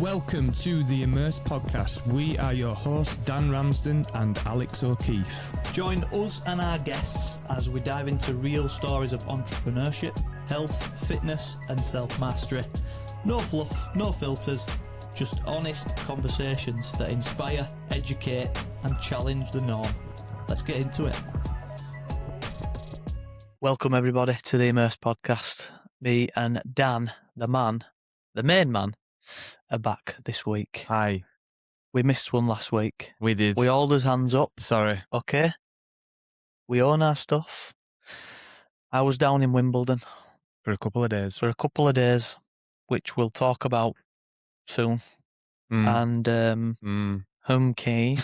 Welcome to the Immerse podcast. We are your hosts, Dan Ramsden and Alex O'Keefe. Join us and our guests as we dive into real stories of entrepreneurship, health, fitness and self-mastery. No fluff, no filters, just honest conversations that inspire, educate and challenge the norm. Let's get into it. Welcome everybody to the Immerse podcast. Me and Dan, the main man, are back this week. Hi. We missed one last week. We did. We all us hands up. Sorry. Okay. We own our stuff. I was down in Wimbledon. For a couple of days. Which we'll talk about soon. And, key.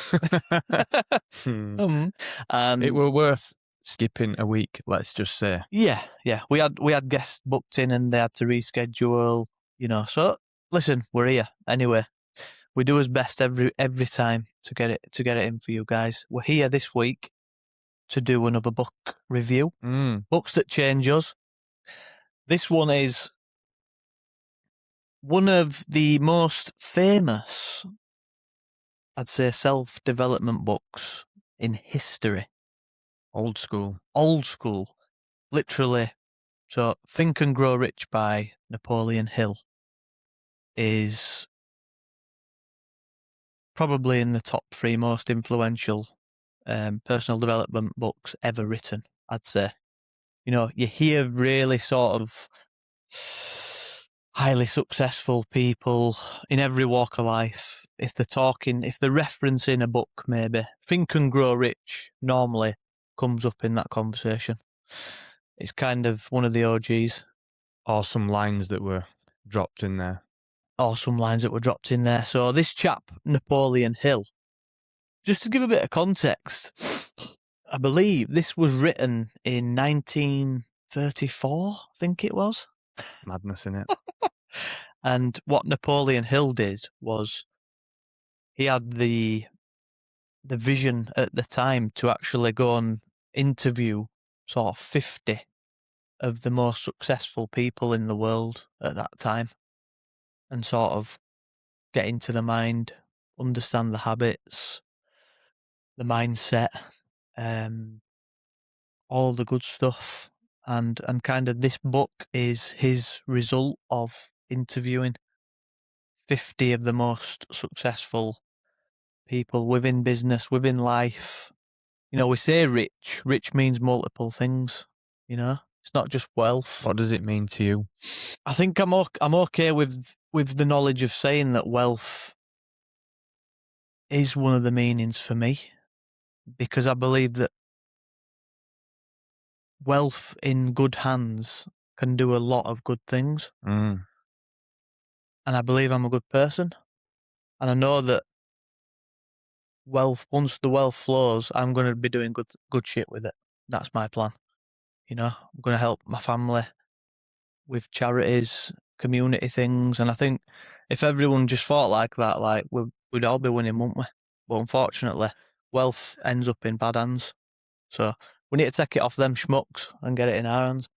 And it were worth skipping a week, let's just say. Yeah. We had guests booked in and they had to reschedule, so listen, we're here anyway. We do our best every time to get it in for you guys. We're here this week to do another book review. Books that change us. This one is one of the most famous, I'd say, self-development books in history. Old school. Literally. So, Think and Grow Rich by Napoleon Hill is probably in the top 3 most influential personal development books ever written, I'd say. You hear really sort of highly successful people in every walk of life. If they're referencing a book, maybe Think and Grow Rich normally comes up in that conversation. It's kind of one of the OGs. Awesome lines that were dropped in there. So this chap, Napoleon Hill, just to give a bit of context, I believe this was written in 1934, I think it was. Madness, innit? And what Napoleon Hill did was he had the vision at the time to actually go and interview sort of 50 of the most successful people in the world at that time and sort of get into the mind, understand the habits, the mindset, all the good stuff. And kind of this book is his result of interviewing 50 of the most successful people within business, within life. We say rich. Rich means multiple things, It's not just wealth. What does it mean to you? I think I'm okay with the knowledge of saying that wealth is one of the meanings for me, because I believe that wealth in good hands can do a lot of good things. And I believe I'm a good person. And I know that once the wealth flows, I'm going to be doing good shit with it. That's my plan. I'm going to help my family with charities, community things. And I think if everyone just thought like that, we'd all be winning, wouldn't we? But unfortunately, wealth ends up in bad hands. So we need to take it off them schmucks and get it in our hands.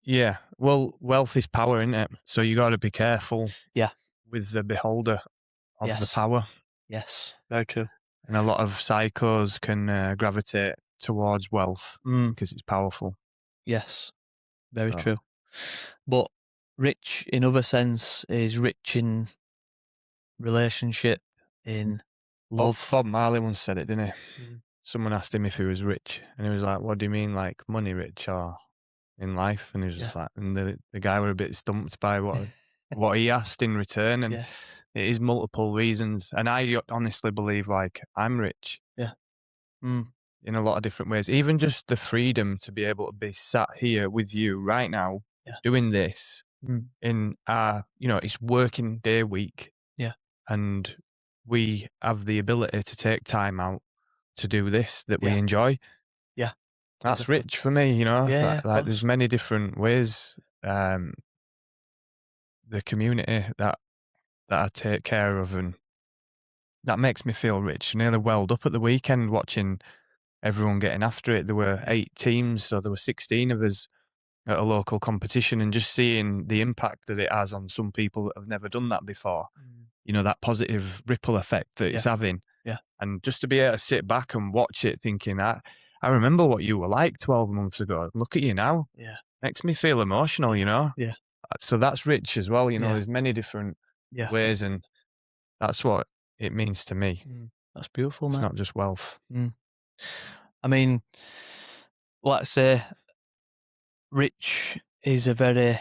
Yeah. Well, wealth is power, isn't it? So you got to be careful. Yeah. With the beholder of the power. Yes, very true. And a lot of psychos can gravitate towards wealth because it's powerful. Yes, very true. But rich in other sense is rich in relationship, in love. Bob Marley once said it, didn't he? Someone asked him if he was rich, and he was like, "What do you mean, like money rich or in life?" And he was just like, and the guy were a bit stumped by what he asked in return, and it is multiple reasons. And I honestly believe, like, I'm rich. Yeah. In a lot of different ways. Even just the freedom to be able to be sat here with you right now, doing this in our, it's working day week. Yeah. And we have the ability to take time out to do this that we enjoy. Yeah. That's rich for me, Yeah, like there's many different ways. The community that I take care of, and that makes me feel rich. Nearly welled up at the weekend watching everyone getting after it. There were 8 teams, so there were 16 of us at a local competition, and just seeing the impact that it has on some people that have never done that before. that positive ripple effect that it's having. Yeah. And just to be able to sit back and watch it thinking, I remember what you were like 12 months ago. Look at you now. Yeah. Makes me feel emotional, Yeah. So that's rich as well, Yeah. there's many different Yeah. ways, and that's what it means to me. That's beautiful, It's man. not just wealth. I mean, let's say rich is a very,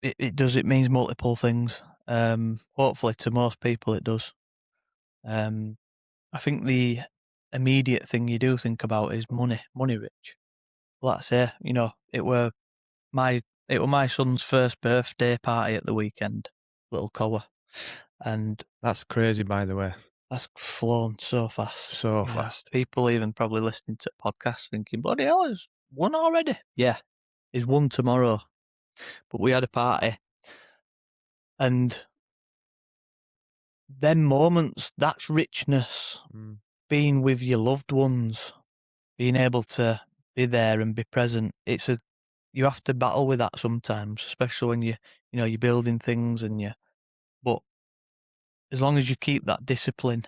it means multiple things. Hopefully to most people it does. I think the immediate thing you do think about is money rich. Let's say, it were my son's first birthday party at the weekend, little cover. And That's crazy, by the way. that's flown so fast. So fast. People even probably listening to podcasts thinking, bloody hell, it's one already. Yeah, it's one tomorrow. But we had a party. And them moments, that's richness. Being with your loved ones, being able to be there and be present. You have to battle with that sometimes, especially when you're building things but as long as you keep that discipline,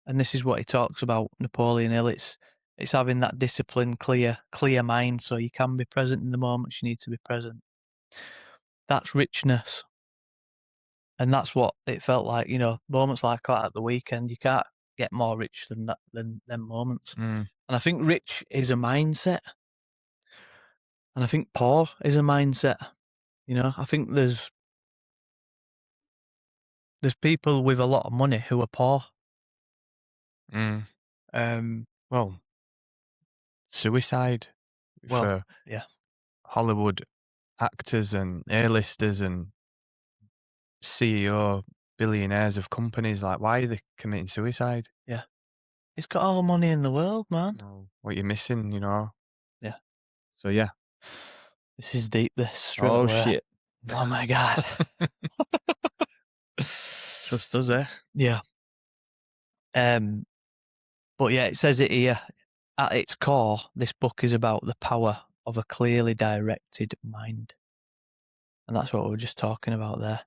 and this is what he talks about, Napoleon Hill, it's having that discipline, clear mind, so you can be present in the moments you need to be present. That's richness. And that's what it felt like, moments like that at the weekend, you can't get more rich than that, than them moments. And I think rich is a mindset. And I think poor is a mindset. I think there's people with a lot of money who are poor. Well, suicide for yeah. Hollywood actors and A-listers and CEO billionaires of companies, like, why are they committing suicide? Yeah. He's got all the money in the world, man. Well, what you're missing, Yeah. So yeah. This is deep, this, straight Oh away. shit. Oh my God. Trust us, eh? Yeah. But yeah, it says it here. At its core, this book is about the power of a clearly directed mind. And that's what we were just talking about there.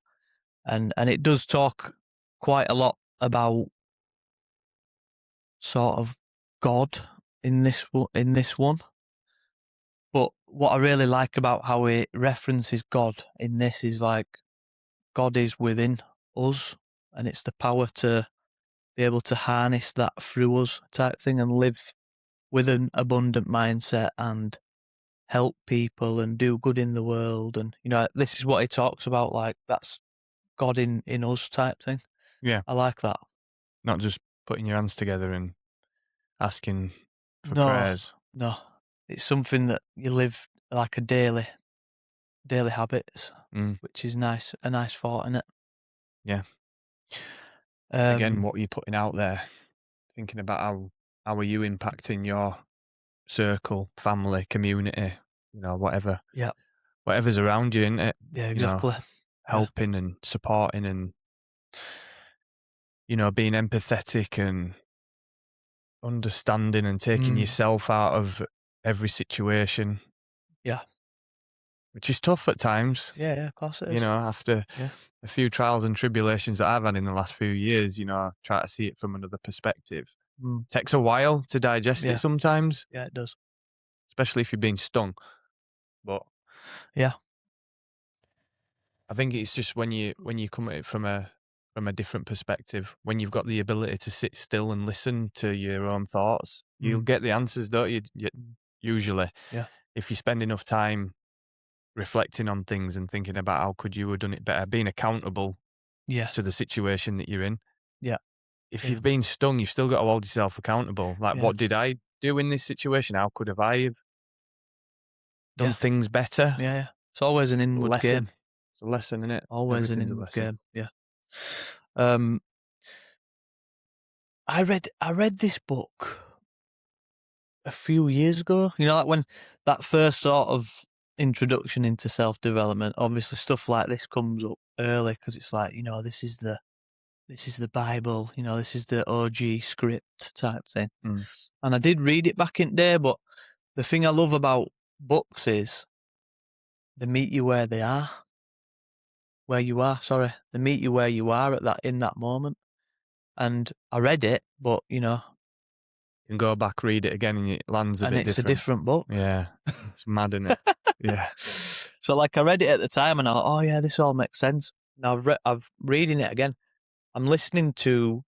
And it does talk quite a lot about sort of God in this one. But what I really like about how it references God in this is like God is within us, and it's the power to be able to harness that through us type thing and live with an abundant mindset and help people and do good in the world. And, this is what he talks about, like that's God in us type thing. Yeah. I like that. Not just putting your hands together and asking for prayers. No. It's something that you live like a daily habits, which is nice, a nice thought, isn't it? Yeah. Again, what you're putting out there, thinking about how are you impacting your circle, family, community, whatever. Yeah. Whatever's around you, isn't it? Yeah, exactly. Helping and supporting and, being empathetic and understanding and taking yourself out of every situation. Yeah. Which is tough at times. Yeah, of course it is. After a few trials and tribulations that I've had in the last few years, I try to see it from another perspective. Takes a while to digest it sometimes. Yeah, it does. Especially if you're being stung. But yeah, I think it's just when you come at it from a different perspective, when you've got the ability to sit still and listen to your own thoughts, you'll get the answers, don't you? Usually. Yeah. If you spend enough time reflecting on things and thinking about how could you have done it better, being accountable to the situation that you're in. Yeah. If you've been stung, you've still got to hold yourself accountable. Like, what did I do in this situation? How could have I done things better? Yeah. It's always an inward game. It's a lesson, isn't it? Always an inward game. Yeah. I read this book a few years ago. Like when that first sort of introduction into self-development, obviously stuff like this comes up early because it's like, this is the Bible, this is the OG script type thing. And I did read it back in there, but the thing I love about books is they meet you where they are. where you are. Sorry, they meet you where you are in that moment. And I read it, but You can go back, read it again, and it lands a and bit it's a different. different book. Yeah, it's mad, isn't it? Yeah. So like I read it at the time, and I thought, oh yeah, this all makes sense. Now I've reading it again. I'm listening to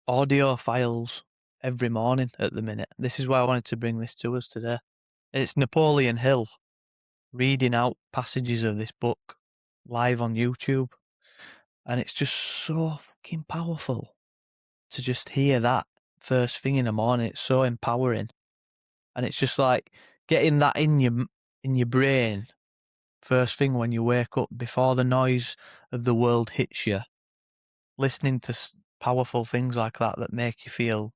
audio files every morning at the minute. This is why I wanted to bring this to us today. It's Napoleon Hill reading out passages of this book live on YouTube. And it's just so fucking powerful to just hear that first thing in the morning. It's so empowering. And it's just like getting that in your brain first thing when you wake up before the noise of the world hits you. Listening to powerful things like that make you feel,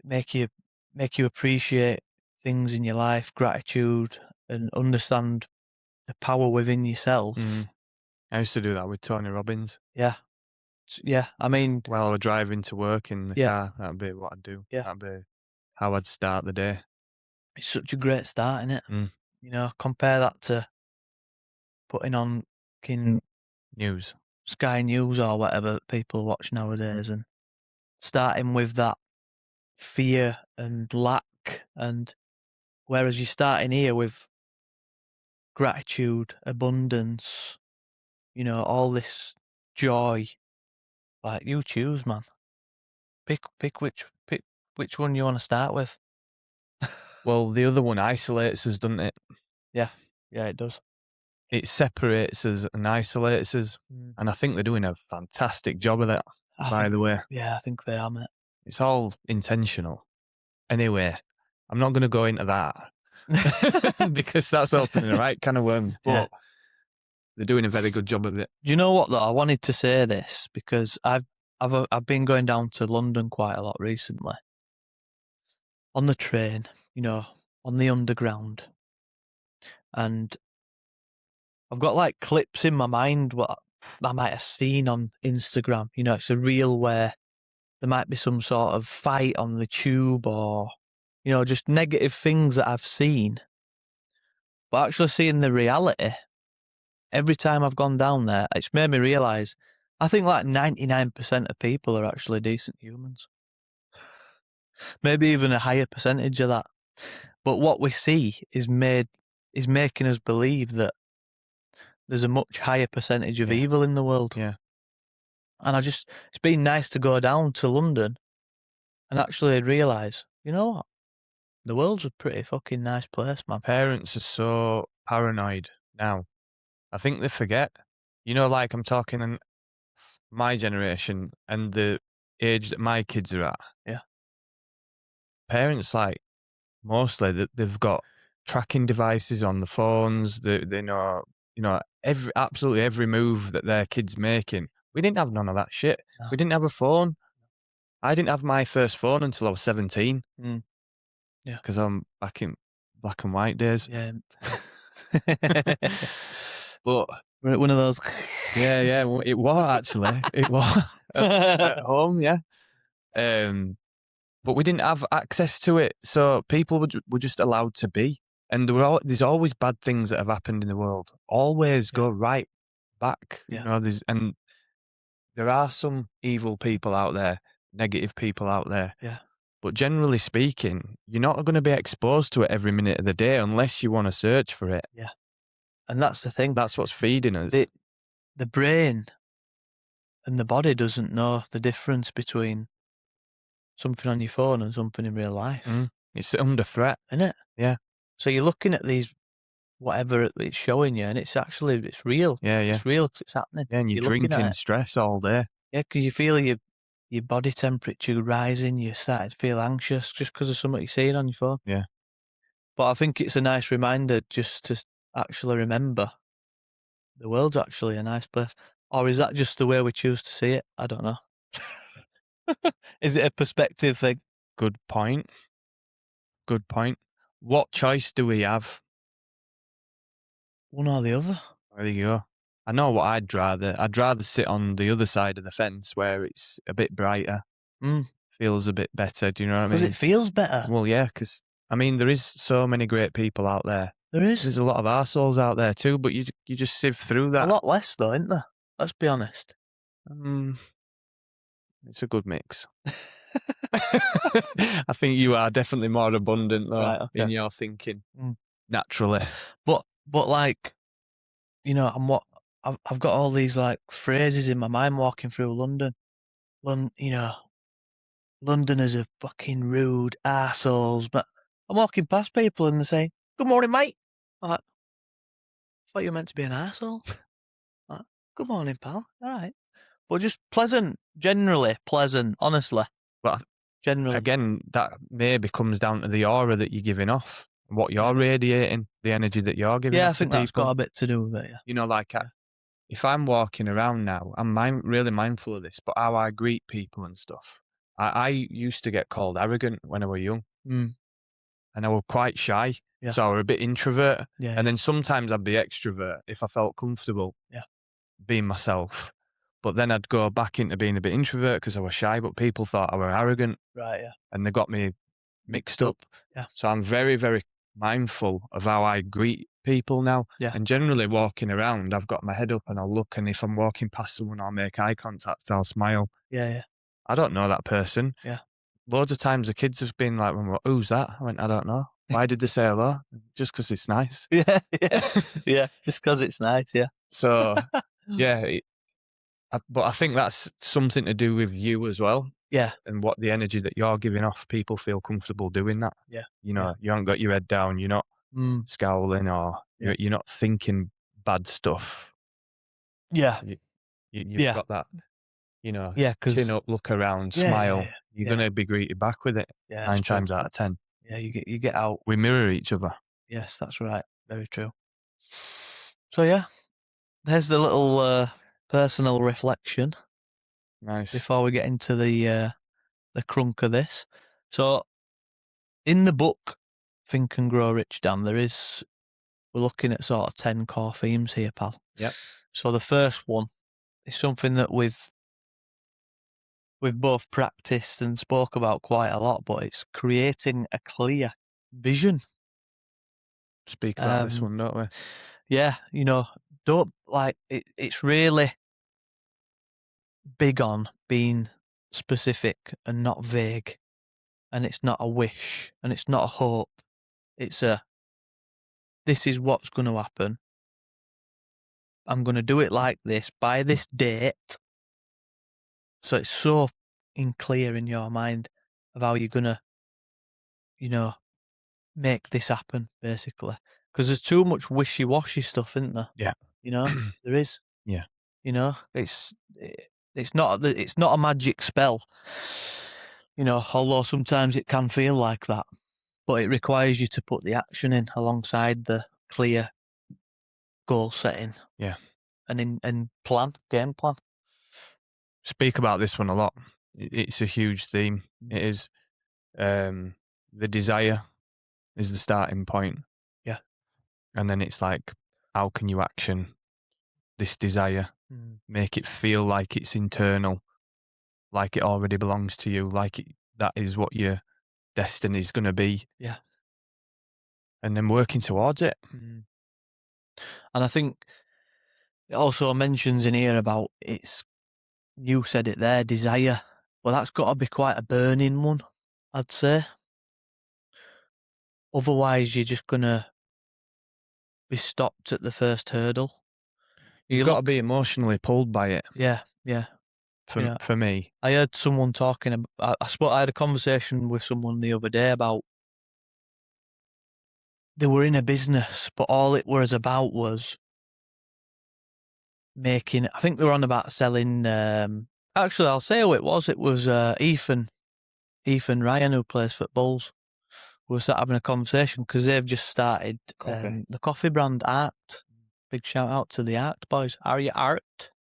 make you appreciate things in your life, gratitude, and understand the power within yourself. I used to do that with Tony Robbins. Yeah. Yeah. I mean, while I was driving to work in the car, that'd be what I'd do. Yeah. That'd be how I'd start the day. It's such a great start, isn't it? Compare that to putting on News. Sky News or whatever people watch nowadays, and starting with that fear and lack, and whereas you're starting here with gratitude, abundance, all this joy. Like, you choose, man. Pick which one you want to start with. Well, the other one isolates us, doesn't it? Yeah, it does. It separates us and isolates us, and I think they're doing a fantastic job of that, by the way. Yeah, I think they are, mate. It's all intentional. Anyway, I'm not going to go into that because that's opening the right kind of worm, but they're doing a very good job of it. Do you know what, though? I wanted to say this because I've been going down to London quite a lot recently. On the train, on the underground. And I've got like clips in my mind what I might have seen on Instagram. It's a reel where there might be some sort of fight on the tube or, just negative things that I've seen. But actually seeing the reality, every time I've gone down there, it's made me realise I think like 99% of people are actually decent humans. Maybe even a higher percentage of that. But what we see is making us believe that there's a much higher percentage of evil in the world. Yeah. And it's been nice to go down to London and actually realise, you know what? The world's a pretty fucking nice place, man. Parents are so paranoid now. I think they forget. Like I'm talking in my generation and the age that my kids are at. Yeah. Parents, like, mostly they've got tracking devices on the phones. They know, absolutely every move that their kid's making. We didn't have none of that shit. No. We didn't have a phone. I didn't have my first phone until I was 17. Yeah. Because I'm back in black and white days. Yeah. But we're at one of those. Yeah, it was actually. It was at home, yeah. But we didn't have access to it, so people were just allowed to be. And there's always bad things that have happened in the world. Always go right back. Yeah. And there are some evil people out there, negative people out there. Yeah. But generally speaking, you're not going to be exposed to it every minute of the day unless you want to search for it. Yeah. And that's the thing. That's what's feeding us. The brain and the body doesn't know the difference between something on your phone and something in real life. It's under threat. Isn't it? Yeah. So you're looking at these, whatever it's showing you, and it's real. Yeah. It's real because it's happening. Yeah, and you're drinking stress all day. Yeah, because you feel your body temperature rising, you're starting to feel anxious just because of something you're seeing on your phone. Yeah. But I think it's a nice reminder just to actually remember the world's actually a nice place. Or is that just the way we choose to see it? I don't know. Is it a perspective thing? Good point. What choice do we have? One or the other. There you go. I know what I'd rather. I'd rather sit on the other side of the fence where it's a bit brighter. Feels a bit better. Do you know what I mean? Because it feels better. Well, yeah, because, there is so many great people out there. There is. There's a lot of arseholes out there too, but you just sift through A that. lot less though, isn't there? Let's be honest. Mm, it's a good mix. I think you are definitely more abundant though Right, in okay. your thinking Mm. naturally. But like, you know, I've got all these like phrases in my mind walking through London. You know, Londoners are fucking rude assholes. But I'm walking past people and they're saying, "Good morning, mate." I'm like, thought you were meant to be an asshole. Like, good morning, pal. All right. But just pleasant, generally pleasant, honestly, But generally. again, that maybe comes down to the aura that you're giving off, what you're Maybe. radiating, the energy that you're giving Yeah, I off to think that's got people. a bit to do with it, yeah. You know, like Yeah. if I'm walking around now, I'm really mindful of this, but how I greet people and stuff. I used to get called arrogant when I was young, Mm, and I was quite shy, yeah. so I was a bit introvert. Yeah, And yeah, then sometimes I'd be extrovert if I felt comfortable yeah. being myself. But then I'd go back into being a bit introvert because I was shy, but people thought I were arrogant, Right, yeah. and they got me Mixed mixed up. up. Yeah. So I'm very, very mindful of how I greet people now. Yeah. And generally walking around, I've got my head up and I'll look, and if I'm walking past someone, I'll make eye contact, I'll smile. Yeah, yeah. I don't know that person. Yeah. Loads of times the kids have been like, well, who's that? I went, I don't know. Why did they say hello? Just because it's nice. Yeah, yeah. Yeah. Just because it's nice, yeah. So, yeah. But I think that's something to do with you as well, Yeah. and what the energy that you're giving off. People feel comfortable doing that. Yeah. You Yeah. know, you haven't got your head down. You're not Mm, scowling, or yeah. you're not thinking bad stuff. Yeah. You've Yeah. got that, you know, Yeah, chin because up, look around, yeah, yeah, smile. yeah. You're Yeah. going to be greeted back with it Yeah, that's 9 true. times out of 10. Yeah, you get out. We mirror each other. Yes, that's right. Very true. So yeah, there's the little personal reflection Nice. before we get into the crunk of this. So in the book Think and Grow Rich, Dan, we're looking at sort of 10 core themes here, pal. Yep. So the first one is something that we've both practiced and spoke about quite a lot, but it's creating a clear vision. Speak about this Um, one, don't we? yeah, you know, don't like it's really big on being specific and not vague. And it's not a wish and it's not a hope. It's this is what's going to happen. I'm going to do it like this by this date. So it's so clear in your mind of how you're going to, you know, make this happen, basically. Because there's too much wishy-washy stuff, isn't there? Yeah. You know, there is. Yeah. You know, it's not a magic spell. You know, although sometimes it can feel like that, but it requires you to put the action in alongside the clear goal setting. Yeah. And game plan. Speak about this one a lot. It's a huge theme. Mm. It is. The desire is the starting point. Yeah. And then it's like, how can you action this desire? Make it feel like it's internal, like it already belongs to you, that is what your destiny is going to be. Yeah. And then working towards it. And I think it also mentions in here about you said it there, desire. Well, that's got to be quite a burning one, I'd say. Otherwise, you're just going to be stopped at the first hurdle. You've got to be emotionally pulled by it. Yeah, yeah. For me. I heard someone talking about, I had a conversation with someone the other day about they were in a business, but all it was about was making, I think they were on about selling, actually I'll say who it was. It was Ethan Ryan, who plays for Bulls. We were having a conversation because they've just started the coffee brand Art. Big shout out to the Art boys. Are you Art?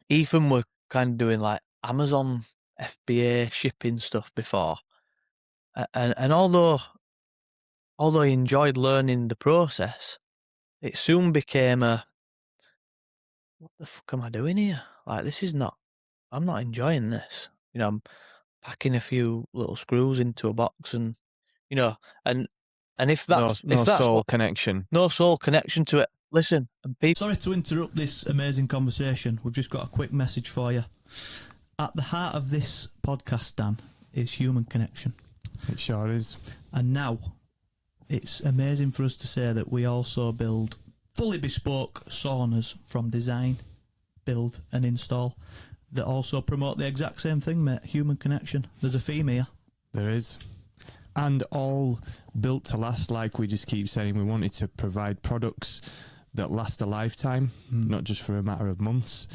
Ethan were kind of doing like Amazon FBA shipping stuff before. And although he enjoyed learning the process, it soon became what the fuck am I doing here? Like, I'm not enjoying this. You know, I'm packing a few little screws into a box and, you know, and And if no that's soul connection. No soul connection to it. Listen, and people. Sorry to interrupt this amazing conversation. We've just got a quick message for you. At the heart of this podcast, Dan, is human connection. It sure is. And now, it's amazing for us to say that we also build fully bespoke saunas from design, build and install that also promote the exact same thing, mate, human connection. There's a theme here. There is. And all built to last, like we just keep saying. We wanted to provide products that last a lifetime, not just for a matter of months.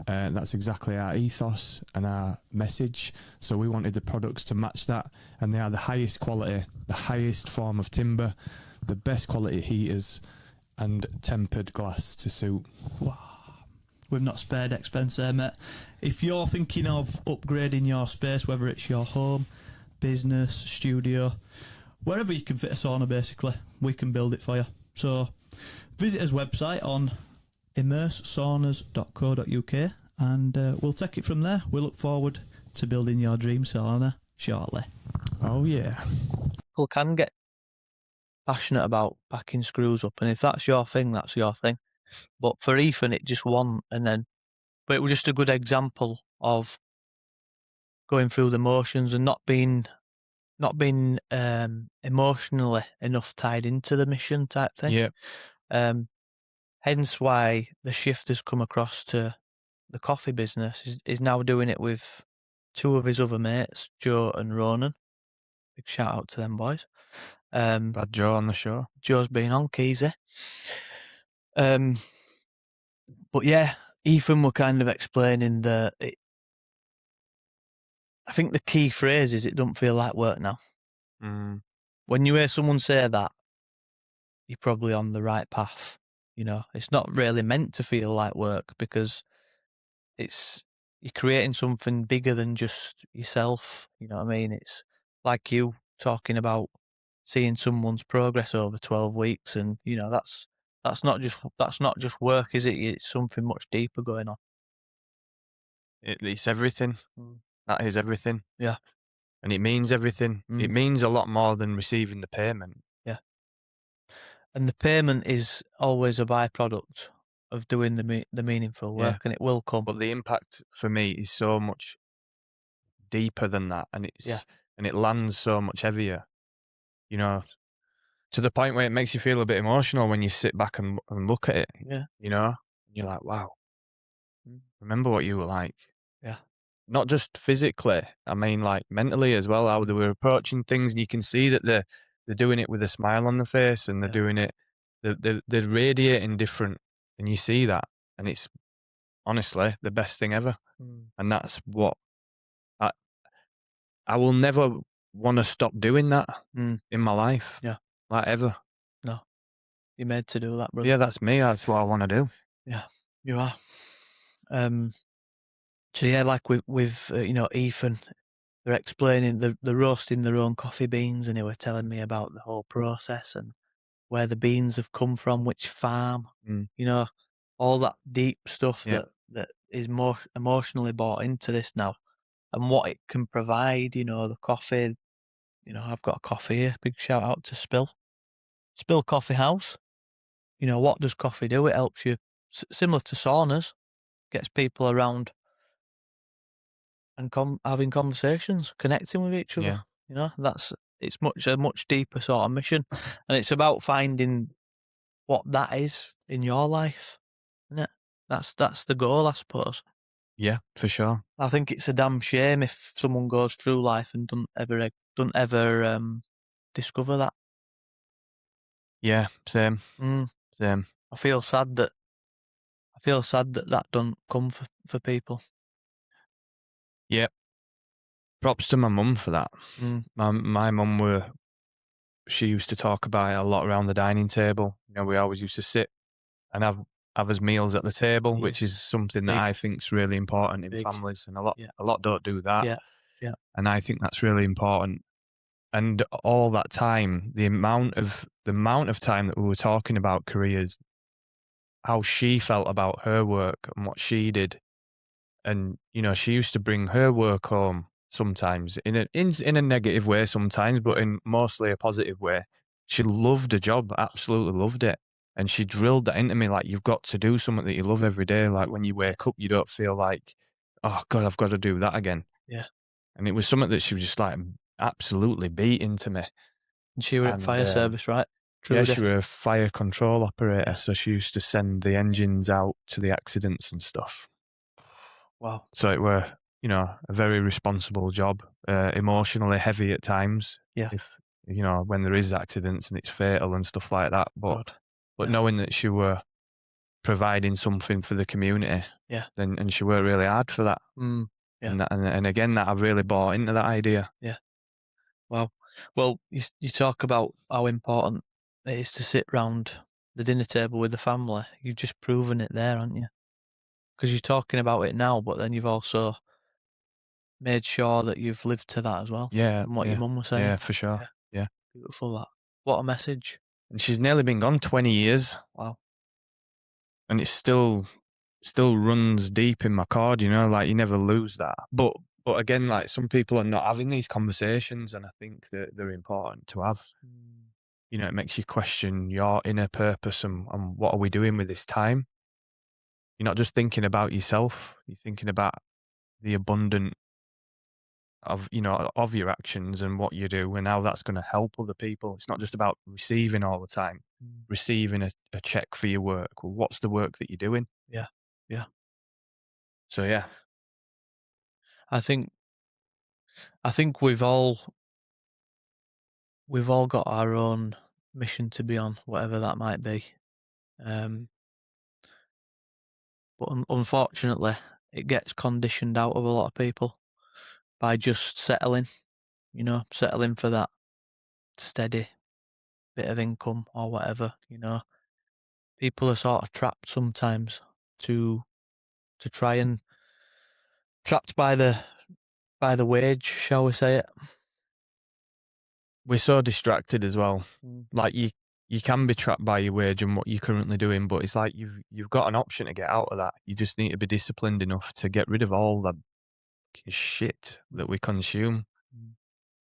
Yeah. That's exactly our ethos and our message. So we wanted the products to match that, and they are the highest quality, the highest form of timber, the best quality heaters, and tempered glass to suit. Wow. We've not spared expense there, mate. If you're thinking of upgrading your space, whether it's your home, business, studio, wherever you can fit a sauna, basically, we can build it for you. So visit us website on immersesaunas.co.uk and we'll take it from there. We look forward to building your dream sauna shortly. Oh yeah. People can get passionate about backing screws up, and if that's your thing, that's your thing. But for Ethan, it just won, but it was just a good example of going through the motions and not being emotionally enough tied into the mission type thing. Yeah. Hence why the shift has come across to the coffee business. He's now doing it with two of his other mates, Joe and Ronan. Big shout out to them boys. Bad Joe on the show. Joe's been on Keezy. But yeah, Ethan were kind of explaining I think the key phrase is it don't feel like work now. When you hear someone say that, you're probably on the right path. You know, it's not really meant to feel like work because you're creating something bigger than just yourself. You know what I mean? It's like you talking about seeing someone's progress over 12 weeks, and you know that's not just work, is it? It's something much deeper going on. It's everything. That is everything. Yeah. And it means everything. It means a lot more than receiving the payment. Yeah. And the payment is always a byproduct of doing the meaningful work, and it will come. But the impact for me is so much deeper than that, and and it lands so much heavier. You know, to the point where it makes you feel a bit emotional when you sit back and look at it. Yeah. You know, and you're like, wow. Remember what you were like. Yeah. Not just physically, I mean like mentally as well, how they were approaching things, and you can see that they're doing it with a smile on their face, and they're doing it, they're radiating different, and you see that, and it's honestly the best thing ever. And that's what I will never want to stop doing that in my life. Yeah. Like ever. No. You're made to do that, brother. Yeah, that's me. That's what I want to do. Yeah, you are. So yeah, like with Ethan, they're explaining they're roasting their own coffee beans, and they were telling me about the whole process and where the beans have come from, which farm, you know, all that deep stuff that is more emotionally bought into this now, and what it can provide. You know, the coffee. You know, I've got a coffee here. Big shout out to Spill Coffee House. You know, what does coffee do? It helps you, similar to saunas, gets people around and having conversations, connecting with each other. Yeah. You know, it's a much deeper sort of mission, and it's about finding what that is in your life, isn't it? That's the goal, I suppose. Yeah, for sure. I think it's a damn shame if someone goes through life and don't ever discover that. Yeah, same. Same. I feel sad that that don't come for people. Yep. Props to my mum for that. My mum she used to talk about it a lot around the dining table. You know, we always used to sit and have us meals at the table, which is something that I think is really important in families, and a lot don't do that. Yeah. And I think that's really important. And all that time, the amount of time that we were talking about careers, how she felt about her work and what she did. And, you know, she used to bring her work home sometimes in a negative way sometimes, but in mostly a positive way. she loved the job, absolutely loved it. And she drilled that into me, like, you've got to do something that you love every day. Like, when you wake up, you don't feel like, oh God, I've got to do that again. Yeah. And it was something that she was just like absolutely beating to me. And she were at fire service, right? Yeah, Trudy. she was a fire control operator, Yeah. so she used to send the engines out to the accidents and stuff. Wow. So it were, you know, a very responsible job, emotionally heavy at times. Yeah. If, you know, when there is accidents and it's fatal and stuff like that. God. But Yeah. knowing that she were providing something for the community, Yeah. then, and she worked really hard for that. Yeah. And again, that I really bought into that idea. Yeah. Wow. Well, you talk about how important it is to sit round the dinner table with the family. You've just proven it there, haven't you? Because you're talking about it now, but then you've also made sure that you've lived to that as well. Yeah. From what yeah, your mum was saying. Yeah, for sure. Yeah. Beautiful that. What a message. And she's nearly been gone 20 years. Wow. And it's still runs deep in my cord, you know, like you never lose that. But again, like, some people are not having these conversations, and I think that they're important to have. You know, it makes you question your inner purpose and what are we doing with this time? You're not just thinking about yourself, you're thinking about the abundant of, you know, of your actions and what you do and how that's going to help other people. It's not just about receiving all the time, receiving a check for your work. Well, what's the work that you're doing? Yeah. Yeah. So yeah. I think we've all got our own mission to be on, whatever that might be. But unfortunately, it gets conditioned out of a lot of people by just settling for that steady bit of income or whatever, you know. People are sort of trapped sometimes to try and trapped by the wage, shall we say it. We're so distracted as well. Like, you can be trapped by your wage and what you're currently doing, but it's like you've got an option to get out of that. You just need to be disciplined enough to get rid of all the shit that we consume.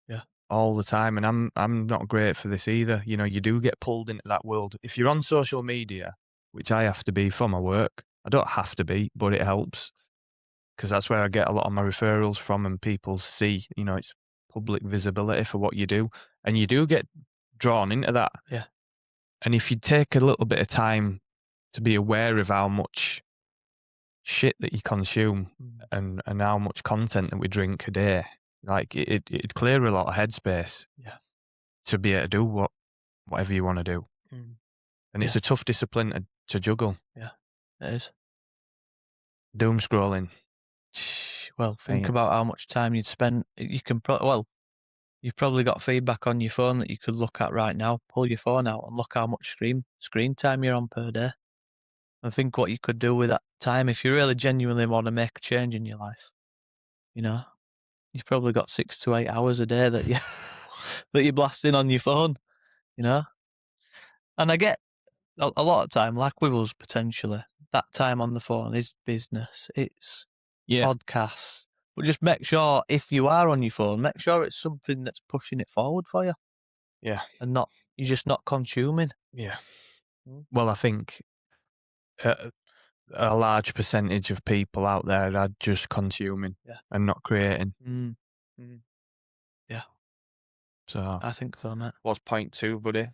Yeah. All the time. And I'm not great for this either. You know, you do get pulled into that world. If you're on social media, which I have to be for my work, I don't have to be, but it helps, because that's where I get a lot of my referrals from, and people see, you know, it's public visibility for what you do, and you do get drawn into that. Yeah. And if you take a little bit of time to be aware of how much shit that you consume and how much content that we drink a day, like, it'd clear a lot of headspace. Yeah. To be able to do whatever you want to do. And it's a tough discipline to juggle. Yeah, it is. Doom scrolling. Well, think about how much time you'd spend. You can you've probably got feedback on your phone that you could look at right now. Pull your phone out and look how much screen time you're on per day. And think what you could do with that time if you really genuinely want to make a change in your life. You know, you've probably got 6 to 8 hours a day that you're blasting on your phone, you know. And I get a lot of time, like with us potentially, that time on the phone is business. It's podcasts. But just make sure, if you are on your phone, make sure it's something that's pushing it forward for you. Yeah. And you're just not consuming. Yeah. Well, I think a large percentage of people out there are just consuming and not creating. Yeah. So I think so, mate. What's point 2, buddy?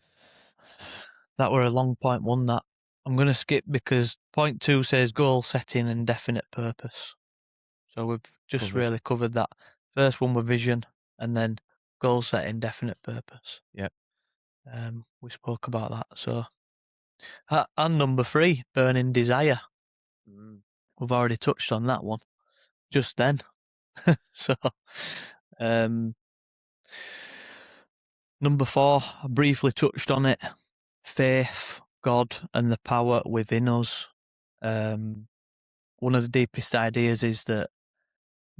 That were a long point 1, that. I'm going to skip because point 2 says goal setting and definite purpose. So we've just really covered that. First one was vision, and then goal setting, definite purpose. Yep. We spoke about that. So, and number 3, burning desire. We've already touched on that one just then. So, number 4, I briefly touched on it. Faith, God, and the power within us. One of the deepest ideas is that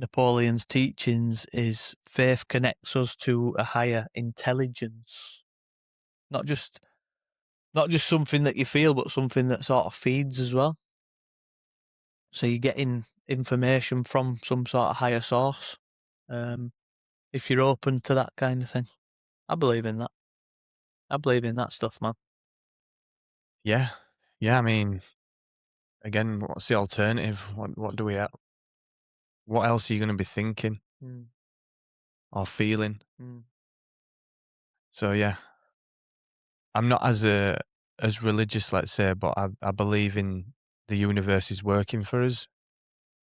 Napoleon's teachings is faith connects us to a higher intelligence. Not just something that you feel, but something that sort of feeds as well. So you're getting information from some sort of higher source. If you're open to that kind of thing. I believe in that. I believe in that stuff, man. Yeah. I mean, again, what's the alternative? What do we have? What else are you going to be thinking or feeling? So yeah, I'm not as religious, let's say, but I believe in the universe is working for us.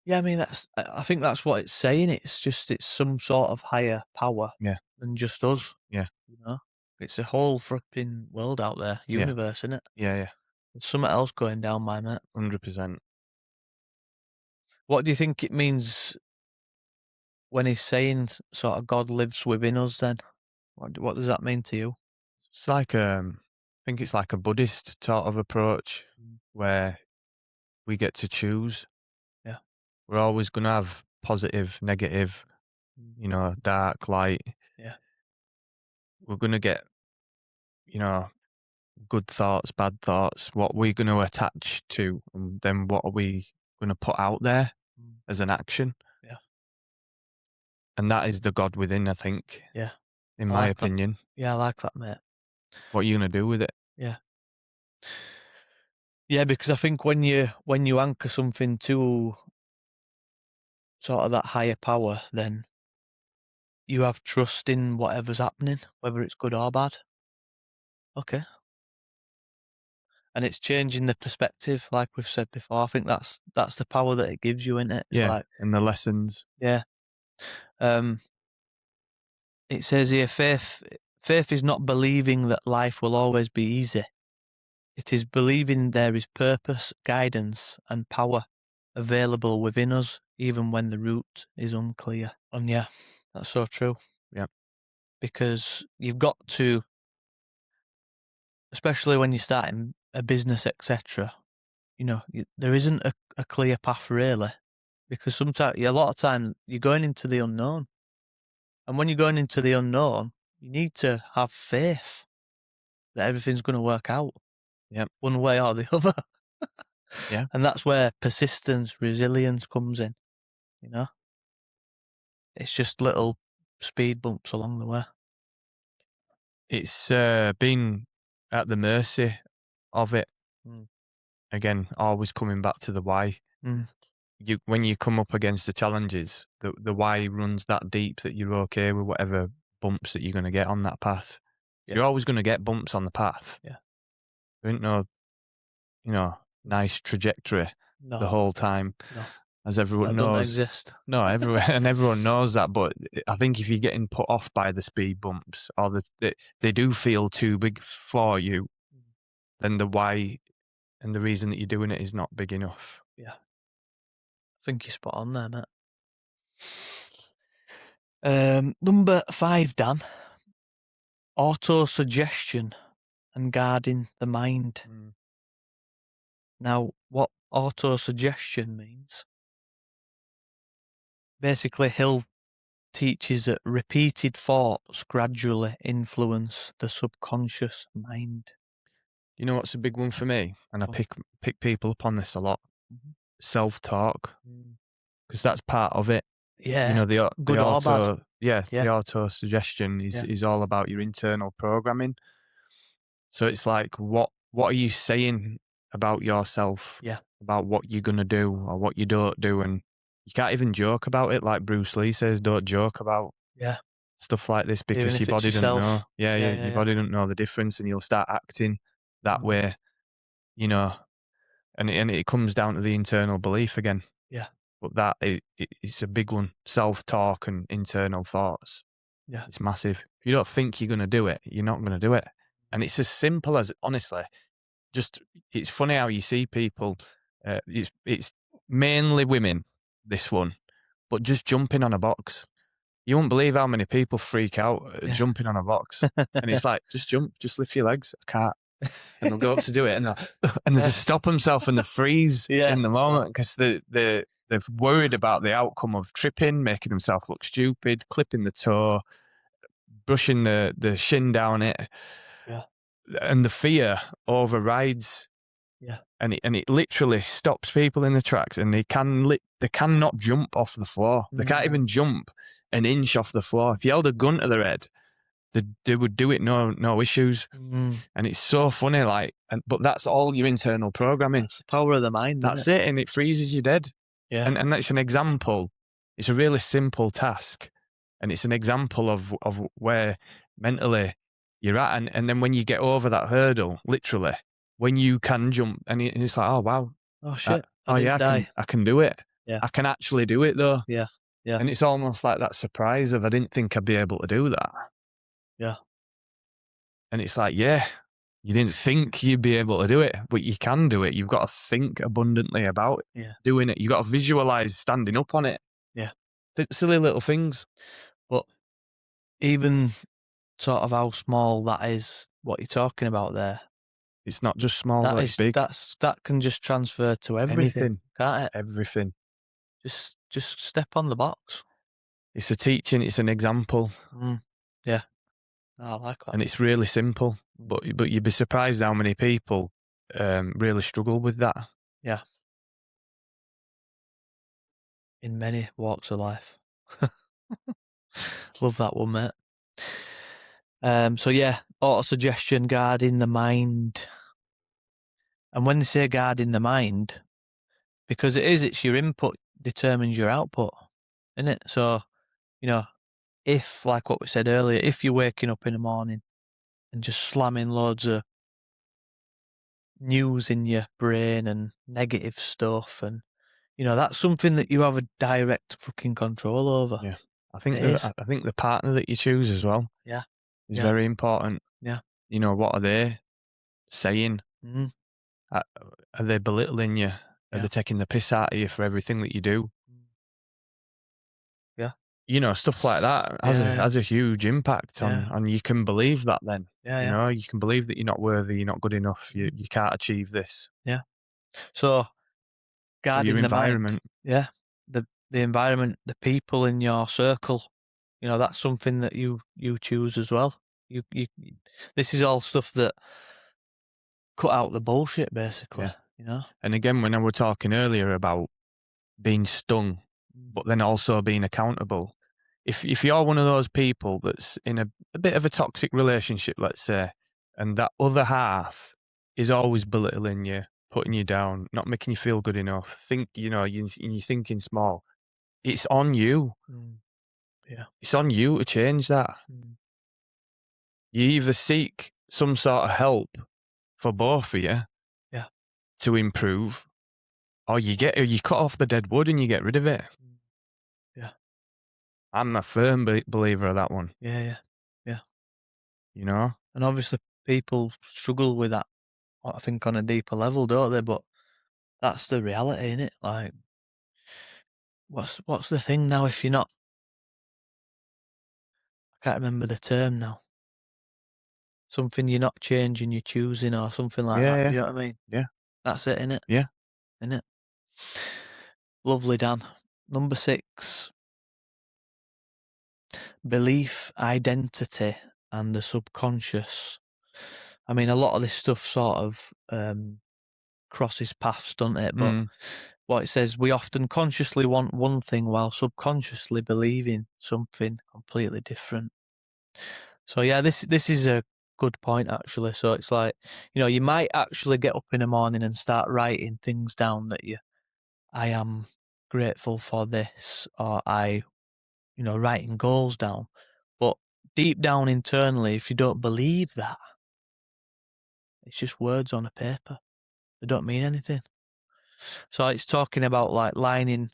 Yeah, I mean, I think that's what it's saying. It's some sort of higher power than just us. Yeah. You know, it's a whole flipping world out there, universe, isn't it? Yeah. There's something else going down, my mate. 100%. What do you think it means when he's saying sort of God lives within us? Then, what does that mean to you? It's like I think it's like a Buddhist sort of approach where we get to choose. Yeah. We're always going to have positive, negative, you know, dark, light. Yeah. We're going to get, you know, good thoughts, bad thoughts, what we're going to attach to, and then what are we going to put out there as an action. Yeah. And that is the God within, I think. Yeah. In my opinion. Yeah, I like that, mate. What are you going to do with it? Yeah. Yeah, because I think when you anchor something to sort of that higher power, then you have trust in whatever's happening, whether it's good or bad. Okay. And it's changing the perspective, like we've said before. I think that's the power that it gives you, isn't it? It's like, and the lessons. Yeah. It says here, faith is not believing that life will always be easy. It is believing there is purpose, guidance, and power available within us, even when the route is unclear. And yeah, that's so true. Yeah. Because you've got to, especially when you're starting a business, etc., you know, there isn't a clear path really. Because sometimes, a lot of time, you're going into the unknown. And when you're going into the unknown, you need to have faith that everything's going to work out. Yep. One way or the other. Yeah. And that's where persistence, resilience comes in, you know? It's just little speed bumps along the way. It's been at the mercy of it. Again, always coming back to the why. When you come up against the challenges, the why runs that deep that you're okay with whatever bumps that you're going to get on that path. Yeah. You're always going to get bumps on the path. Yeah. There ain't no, you know, nice trajectory the whole time. No. As everyone That knows. Don't exist. No, everyone knows that. But I think if you're getting put off by the speed bumps or they do feel too big for you, then the why and the reason that you're doing it is not big enough. Yeah. I think you're spot on there, mate. Number 5, Dan. Auto-suggestion and guarding the mind. Now, what auto-suggestion means? Basically, Hill teaches that repeated thoughts gradually influence the subconscious mind. You know what's a big one for me? And I pick people up on this a lot. Self-talk. Because that's part of it. Yeah. You know, the good or bad. The auto-suggestion is all about your internal programming. So it's like, what are you saying about yourself? Yeah. About what you're going to do or what you don't do. And you can't even joke about it. Like Bruce Lee says, don't joke about stuff like this because your body doesn't know. Your body doesn't know the difference and you'll start acting that way, you know. And it comes down to the internal belief again. Yeah. But it's a big one. Self-talk and internal thoughts. Yeah. It's massive. If you don't think you're going to do it, you're not going to do it. And it's as simple as, honestly, just, it's funny how you see people, it's mainly women, this one, but just jumping on a box. You won't believe how many people freak out jumping on a box. And it's like, just jump, just lift your legs. I can't. And they'll go up to do it and they just stop themselves and they freeze in the moment because they're worried about the outcome of tripping, making themselves look stupid, clipping the toe, brushing the shin down it. Yeah. And the fear overrides. Yeah. And it literally stops people in the tracks and they cannot jump off the floor. They can't even jump an inch off the floor. If you held a gun to their head, they would do it no issues. Mm. And it's so funny, like, but that's all your internal programming. That's the power of the mind, isn't That's it, and it freezes you dead. Yeah. And that's an example. It's a really simple task, and it's an example of where mentally you're at. And then when you get over that hurdle, literally, when you can jump, and it's like, oh wow, Oh shit! I can do it. Yeah. I can actually do it though. Yeah. Yeah. And it's almost like that surprise of I didn't think I'd be able to do that. Yeah. And it's like, yeah, you didn't think you'd be able to do it, but you can do it. You've got to think abundantly about doing it. You've got to visualize standing up on it. Yeah. Silly little things. But even sort of how small that is, what you're talking about there. It's not just small, it's big. That can just transfer to everything, Anything. can't it? Everything. Just step on the box. It's a teaching, it's an example. Yeah. I like that. And it's really simple. But you'd be surprised how many people really struggle with that. Yeah. In many walks of life. Love that one, mate. So yeah, auto-suggestion, guarding the mind. And when they say guarding the mind, because it's your input determines your output, isn't it? So, if, like what we said earlier, if you're waking up in the morning and just slamming loads of news in your brain and negative stuff, and that's something that you have a direct fucking control over. Yeah, I think the partner that you choose as well. Yeah, is very important. Yeah, what are they saying? Mm-hmm. Are they belittling you? Are they taking the piss out of you for everything that you do? Yeah, stuff like that has a huge impact on you can believe that then. You can believe that you're not worthy, you're not good enough, you can't achieve this. Yeah. So guarding your environment. The mind, the environment, the people in your circle, that's something that you choose as well. You this is all stuff that cut out the bullshit, basically. And again, when I were talking earlier about being stung, but then also being accountable. If you're one of those people that's in a bit of a toxic relationship, let's say, and that other half is always belittling you, putting you down, not making you feel good enough, you're thinking small, it's on you. Yeah. It's on you to change that. You either seek some sort of help for both of you to improve, or you cut off the dead wood and you get rid of it. Yeah. I'm a firm believer of that one. Yeah. And obviously people struggle with that, I think, on a deeper level, don't they? But that's the reality, isn't it? Like, what's the thing now if you're not... I can't remember the term now. Something you're not changing, you're choosing, or something like that. Yeah. You know what I mean? Yeah. That's it, innit? Yeah. Innit? Lovely, Dan. Number 6. Belief, identity, and the subconscious. I mean, a lot of this stuff sort of crosses paths, doesn't it? But what it says, we often consciously want one thing while subconsciously believing something completely different. So yeah, this is a good point, actually. So it's like, you might actually get up in the morning and start writing things down that I am grateful for this, or writing goals down. But deep down internally, if you don't believe that, it's just words on a paper. They don't mean anything. So it's talking about like lining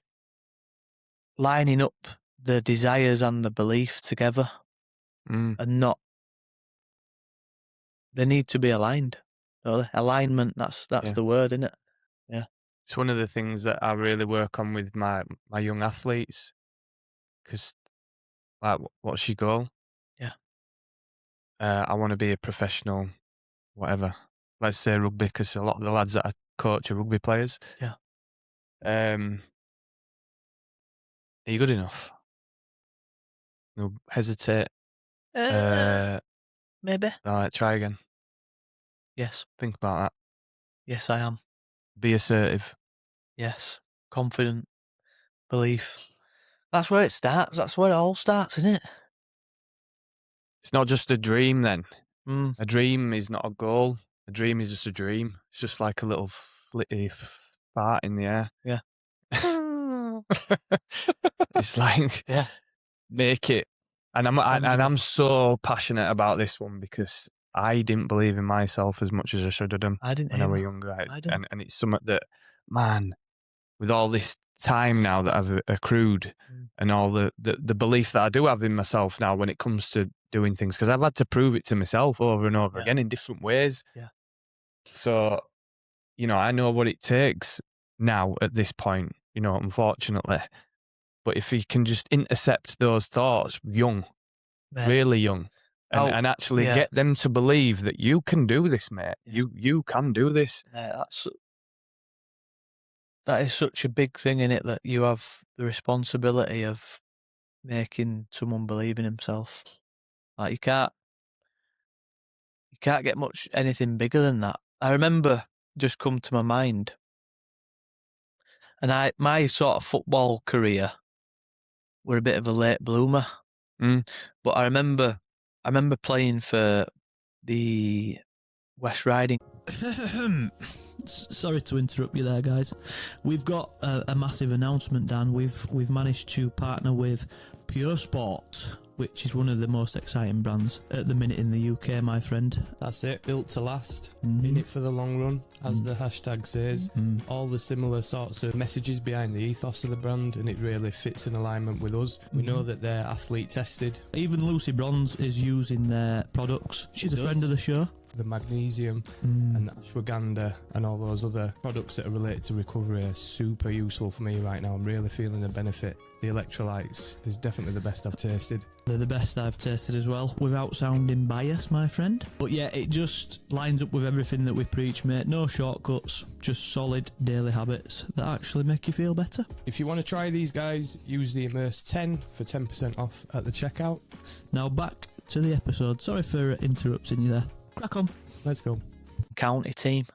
up the desires and the belief together, and not... They need to be aligned. Alignment, that's the word, isn't it? Yeah. It's one of the things that I really work on with my young athletes, because like, what's your goal? Yeah. I want to be a professional, whatever. Let's say rugby, because a lot of the lads that I coach are rugby players. Yeah. Are you good enough? No, hesitate. Maybe. All right, try again. Yes. Think about that. Yes, I am. Be assertive. Yes. Confident. Belief. That's where it starts. That's where it all starts, isn't it? It's not just a dream then. Mm. A dream is not a goal. A dream is just a dream. It's just like a little flitty fart in the air. Yeah. It's like, Yeah. make it. And Tangible. I'm so passionate about this one because I didn't believe in myself as much as I should have done I didn't when I was either. younger. I didn't. And it's something that, man, with all this time now that I've accrued and all the belief that I do have in myself now when it comes to doing things, because I've had to prove it to myself over and over again in different ways. Yeah. So, you know, I know what it takes now at this point, you know, unfortunately. But if you can just intercept those thoughts young, really young, and actually get them to believe that you can do this, mate. Yeah. You can do this. That is such a big thing in it, that you have the responsibility of making someone believe in himself. Like you can't get much anything bigger than that. I remember just come to my mind, and my sort of football career were a bit of a late bloomer. But I remember playing for the West Riding. Sorry to interrupt you there, guys. We've got a massive announcement, Dan. We've managed to partner with Pure Sport, which is one of the most exciting brands at the minute in the UK, my friend. That's it, built to last, in it for the long run, as the hashtag says. All the similar sorts of messages behind the ethos of the brand, and it really fits in alignment with us. We know that they're athlete tested. Even Lucy Bronze is using their products. She's a friend of the show. The magnesium and the ashwagandha and all those other products that are related to recovery are super useful for me right now. I'm really feeling the benefit. The electrolytes is definitely the best I've tasted. They're the best I've tasted as well, without sounding biased, my friend. But yeah, it just lines up with everything that we preach, mate. No shortcuts, just solid daily habits that actually make you feel better. If you want to try these guys, use the Immerse 10 for 10% off at the checkout. Now back to the episode. Sorry for interrupting you there. Crack on. Let's go. County team.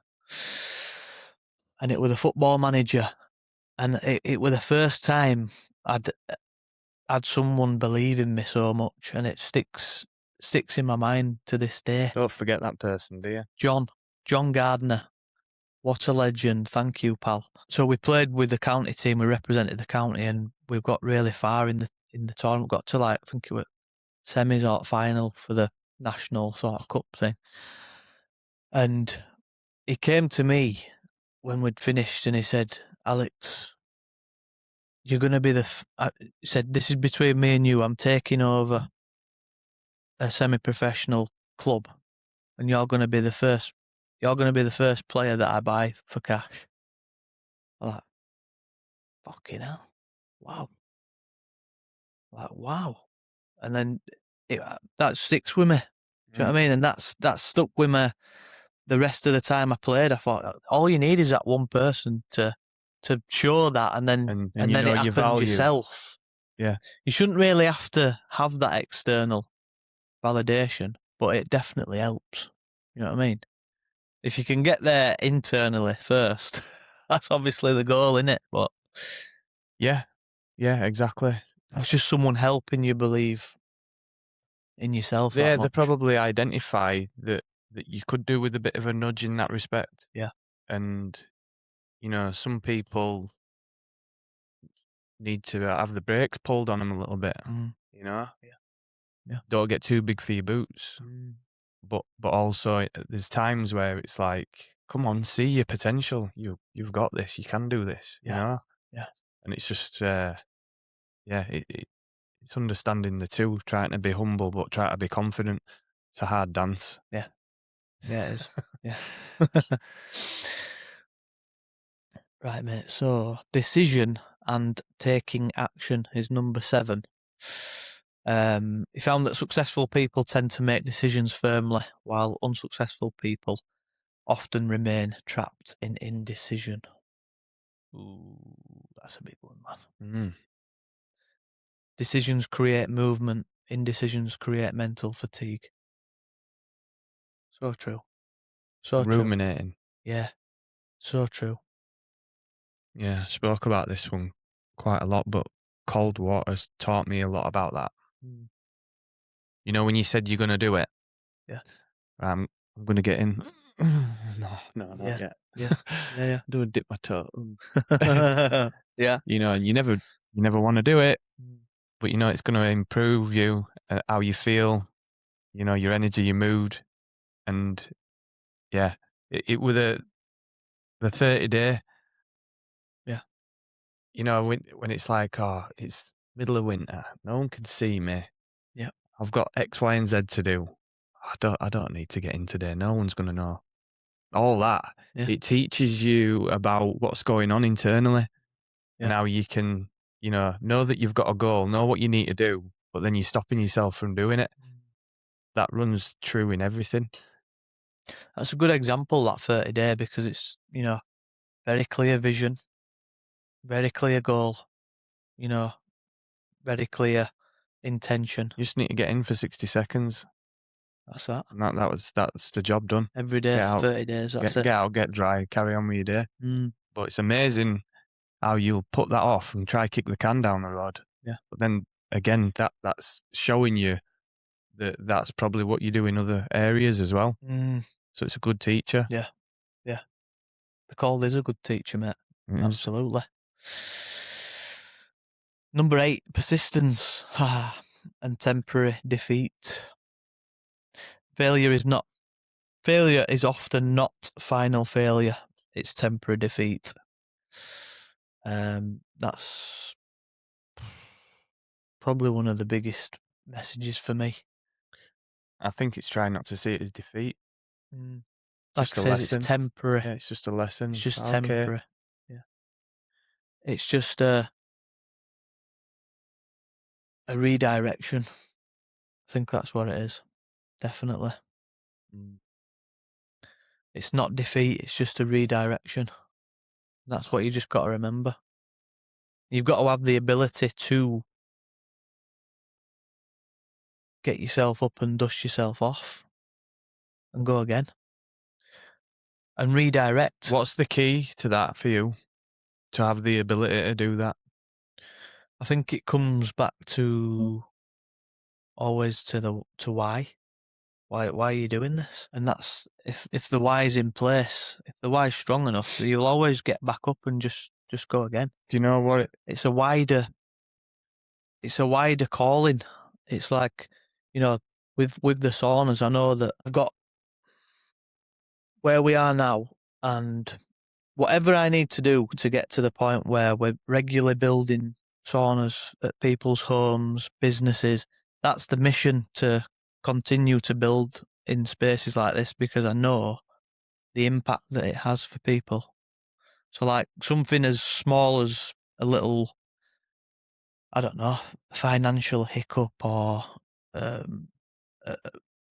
And it was a football manager. And it was the first time I'd had someone believe in me so much, and it sticks in my mind to this day. Don't forget that person, do you? John Gardner. What a legend. Thank you, pal. So we played with the county team, we represented the county, and we got really far in the tournament. Got to, like, I think it was semis or final for the national sort of cup thing. And he came to me when we'd finished and he said, Alex, you're going to be he said, this is between me and you. I'm taking over a semi-professional club and you're going to be the first player that I buy for cash. I'm like, fucking hell. Wow. Like, wow. And then that sticks with me. Do you know what I mean? And that stuck with me the rest of the time I played. I thought, all you need is that one person to show that, and then it happens yourself. Yeah. You shouldn't really have to have that external validation, but it definitely helps. You know what I mean? If you can get there internally first, that's obviously the goal, isn't it? But yeah, exactly. It's just someone helping you believe in yourself. Yeah, they probably identify that you could do with a bit of a nudge in that respect. Yeah. And, you know, some people need to have the brakes pulled on them a little bit, you know? Yeah. Don't get too big for your boots. But also there's times where it's like, come on, see your potential. You've got this. You can do this, you know? Yeah. And it's just, it's understanding the two, trying to be humble, but try to be confident. It's a hard dance. Yeah. Yeah, it is. Yeah. Right, mate. So, decision and taking action is number 7. He found that successful people tend to make decisions firmly, while unsuccessful people often remain trapped in indecision. Ooh, that's a big one, man. Decisions create movement. Indecisions create mental fatigue. So true. So ruminating. True. Yeah. So true. Yeah, I spoke about this one quite a lot, but cold water's taught me a lot about that. You know, when you said you're going to do it. Yeah. I'm going to get in. No, not Yeah. yet. Yeah. Do a dip my toe. Yeah. You know, you never want to do it, but you know it's going to improve you, how you feel, you know, your energy, your mood, and yeah, it with the 30-day. Yeah. You know, when it's like, oh, it's middle of winter, no one can see me. Yeah. I've got X, Y, and Z to do. I don't need to get in today. No one's going to know. All that. Yeah. It teaches you about what's going on internally. Yeah. Now you can, you know that you've got a goal, know what you need to do, but then you're stopping yourself from doing it. That runs true in everything. That's a good example, that 30-day, because it's, you know, very clear vision, very clear goal, you know, very clear intention. You just need to get in for 60 seconds. That's that. And that's the job done. Every day Get for out, 30 days, that's it. Get out, get dry, carry on with your day. But it's amazing how you'll put that off and try kick the can down the road. Yeah. But then again, that's showing you that that's probably what you do in other areas as well. So it's a good teacher. Yeah. Yeah. The cold is a good teacher, mate. Absolutely. Number 8, persistence and temporary defeat. Failure is often not final failure. It's temporary defeat. That's probably one of the biggest messages for me. I think it's trying not to see it as defeat. Like it says, it's temporary. Yeah, it's just a lesson. It's just temporary. Yeah. It's just a redirection. I think that's what it is. Definitely. It's not defeat, it's just a redirection. That's what you just got to remember. You've got to have the ability to get yourself up and dust yourself off and go again. And redirect. What's the key to that for you? To have the ability to do that? I think it comes back to always to why. Why are you doing this? And that's if the why is in place, if the why is strong enough, you'll always get back up and just go again. Do you know what? It's a wider calling. It's like, you know, with the saunas, I know that I've got where we are now, and whatever I need to do to get to the point where we're regularly building saunas at people's homes, businesses, that's the mission, to continue to build in spaces like this, because I know the impact that it has for people. So like something as small as a little, I don't know, financial hiccup or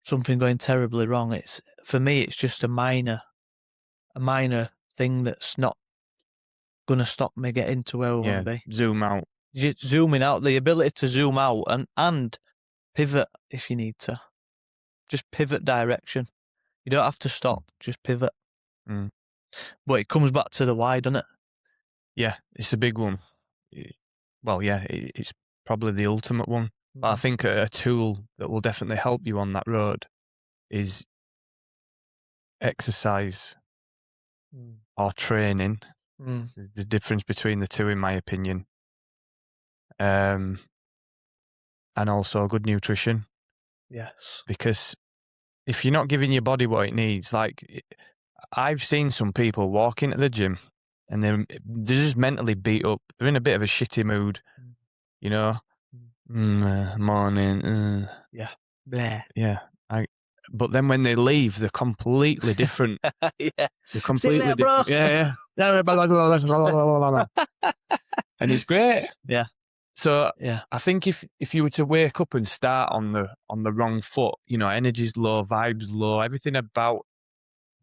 something going terribly wrong. It's, for me, it's just a minor thing that's not going to stop me getting to where I want to be. Zoom out. Just zooming out, the ability to zoom out and pivot if you need to. Just pivot direction. You don't have to stop, just pivot. But it comes back to the why, doesn't it? Yeah, it's a big one. Well, yeah, it's probably the ultimate one. But I think a tool that will definitely help you on that road is exercise or training. There's the difference between the two, in my opinion. And also good nutrition. Yes. Because if you're not giving your body what it needs, like I've seen some people walk into the gym and they're just mentally beat up. They're in a bit of a shitty mood, you know. Morning. Yeah. Bleh. Yeah. But then when they leave, they're completely different. Yeah. They're completely later, bro. different. Yeah. And it's great. Yeah. So yeah. I think if you were to wake up and start on the wrong foot, you know, energy's low, vibes low, everything about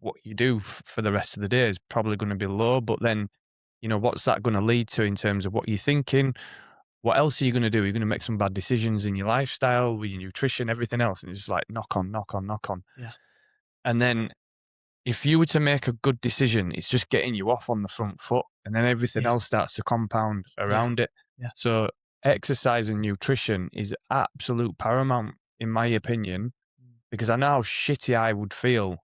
what you do for the rest of the day is probably going to be low. But then, you know, what's that going to lead to in terms of what you're thinking? What else are you going to do? You're going to make some bad decisions in your lifestyle, with your nutrition, everything else. And it's just like knock on. Yeah. And then if you were to make a good decision, it's just getting you off on the front foot, and then everything else starts to compound around it. Yeah. So exercise and nutrition is absolute paramount in my opinion, because I know how shitty I would feel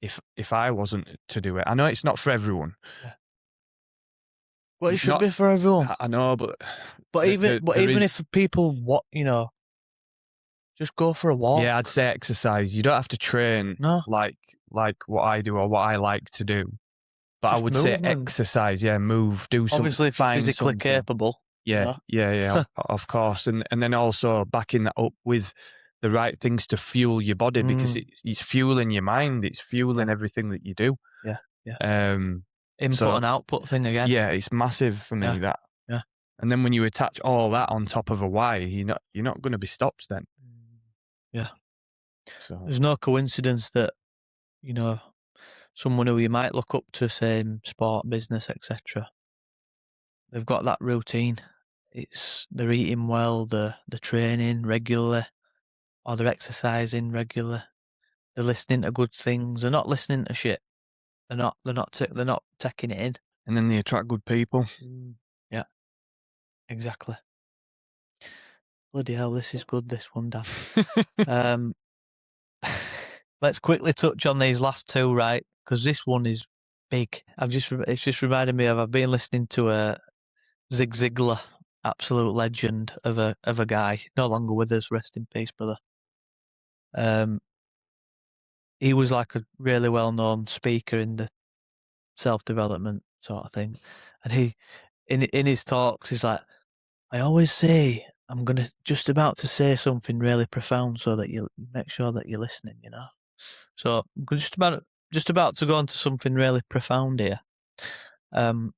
if I wasn't to do it. I know it's not for everyone. Yeah. Well, it It's should not- be for everyone. I know, but Even there if people just go for a walk. yeah, I'd say exercise. You don't have to train No. like what I do or what I like to do. But I Just would say movement. exercise, move, do something. Obviously, if you're find physically something. capable. Yeah, of course. And then also backing that up with the right things to fuel your body, because it's fueling your mind, it's fueling everything that you do. Yeah. So- and output thing again. Yeah, it's massive for me, that. Yeah. And then when you attach all that on top of a why, you're not going to be stopped then. Yeah. So There's no coincidence that, someone who you might look up to, same sport, business, etc., they've got that routine. They're eating well, they're training regularly, or they're exercising regularly. They're listening to good things. They're not listening to shit. They're not taking it in. and then they attract good people. Yeah, exactly. Bloody hell, this is good, this one, Dan. Let's quickly touch on these last two, right? Because this one is big. It's just reminded me of, I've been listening to a Zig Ziglar, absolute legend of a guy, no longer with us, rest in peace, brother. He was like a really well-known speaker in the self-development sort of thing. And he, in his talks, he's like, I always say, I'm just about to say something really profound so that you make sure that you're listening, So I'm just about to go on to something really profound here. The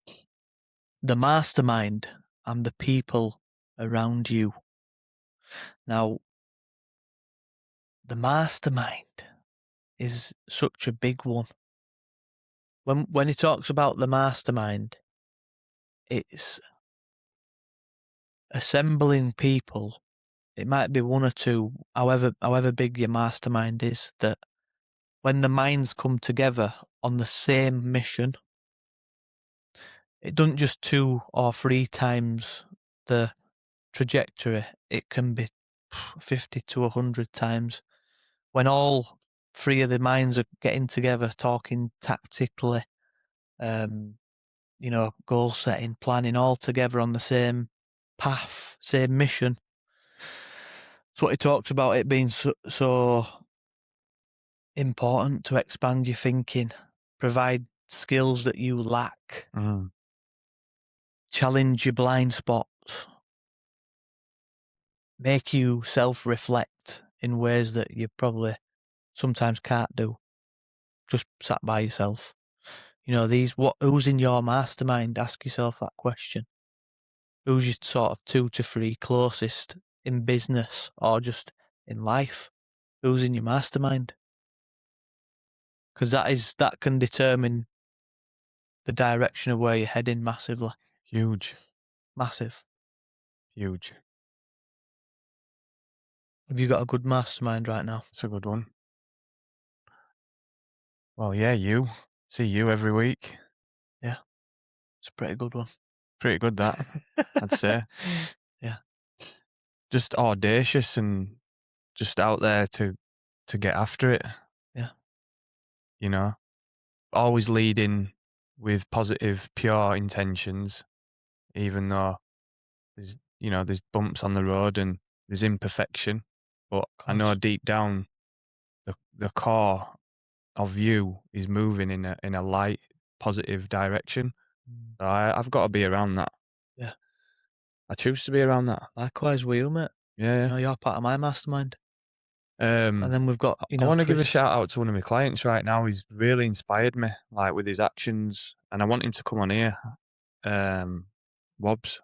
mastermind and the people around you. Now, the mastermind is such a big one. When he talks about the mastermind, it's assembling people. It might be one or two, however big your mastermind is, that when the minds come together on the same mission, it doesn't just 2 or 3 times the trajectory. It can be 50 to 100 times. When all 3 of the minds are getting together, talking tactically, goal setting, planning, all together on the same path, same mission. That's what he talks about, it being so important to expand your thinking, provide skills that you lack, challenge your blind spots, make you self-reflect in ways that you probably sometimes can't do, just sat by yourself. Who's in your mastermind? Ask yourself that question. Who's your sort of 2 to 3 closest in business or just in life? Who's in your mastermind? Because that can determine the direction of where you're heading massively. Huge. Massive. Huge. Have you got a good mastermind right now? It's a good one. Well, yeah, you. See you every week. Yeah. It's a pretty good one. Pretty good, that, I'd say. Yeah. Just audacious and just out there to get after it. Yeah. Always leading with positive, pure intentions, even though there's bumps on the road and there's imperfection. But I know deep down the core of you is moving in a light, positive direction. So I've got to be around that. Yeah. I choose to be around that. Likewise with you, mate. Yeah. You're part of my mastermind. And then we've got, I want to give a shout out to one of my clients right now. He's really inspired me, like with his actions, and I want him to come on here. Wobbs,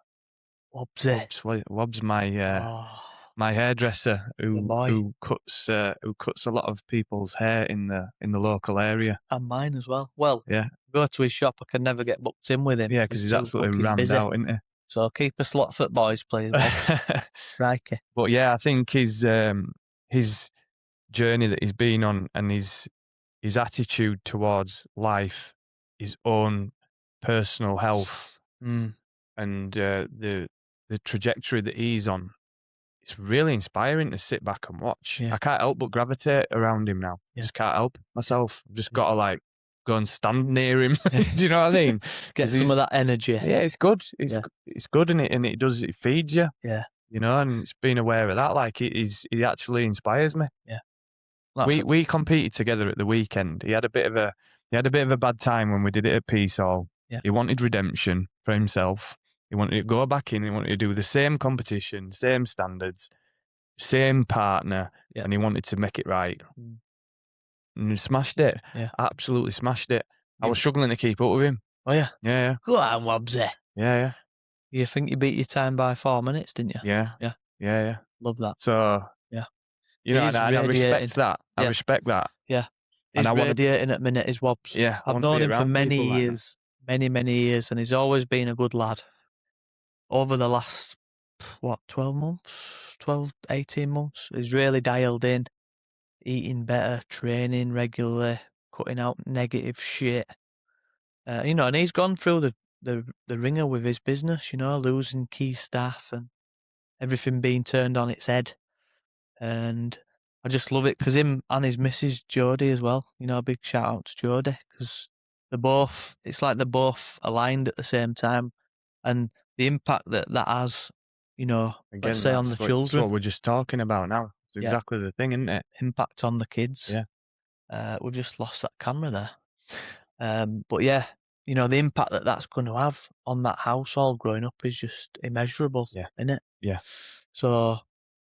my hairdresser who cuts a lot of people's hair in the local area, and mine as well. Well, yeah, go to his shop. I can never get booked in with him. Yeah, because he's absolutely rammed busy. out, isn't he? So keep a slot for boys, please. Crikey. But yeah, I think his journey that he's been on and his attitude towards life, his own personal health, and the trajectory that he's on it's really inspiring to sit back and watch. Yeah. I can't help but gravitate around him now. Yeah. Just can't help myself. I've just Yeah. got to like go and stand near him. Yeah. Do you know what I mean? Get 'Cause he's- some of that energy. Yeah, it's good. It's Yeah. it's good, and it feeds you. Yeah. You know, and it's being aware of that. Like he actually inspires me. Yeah. We competed together at the weekend. He had a bit of a bad time when we did it at Peace Hall. Yeah. He wanted redemption for himself. He wanted to go back in. He wanted to do the same competition, same standards, same partner, Yeah. and he wanted to make it right. Mm. And he smashed it. Yeah. Absolutely smashed it. I You- was struggling to keep up with him. Oh yeah. Yeah, Go on, Wobbsy. yeah. You think you beat your time by 4 minutes, didn't you? Yeah. Yeah. Yeah. Love that. So, Yeah. you know, He's and I radiating. respect that. I Yeah. respect that. He's I wanna- radiating at minute, is Wobbs. Yeah, I I've want to known be him for around many people like that. years, many years, and he's always been a good lad. Over the last, 12 months, 12, 18 months, he's really dialed in, eating better, training regularly, cutting out negative shit. You know, and he's gone through the ringer with his business, you know, losing key staff and everything being turned on its head. And I just love it because him and his missus Jodie as well. You know, a big shout out to Jodie because it's like they're both aligned at the same time, and the impact that has, you know, Again, let's say on the that's children, what we're just talking about now. It's Yeah. exactly the thing, isn't it? impact on the kids. Yeah. We've just lost that camera there. But yeah, you know, the impact that that's going to have on that household growing up is just immeasurable, Yeah. isn't it? Yeah. So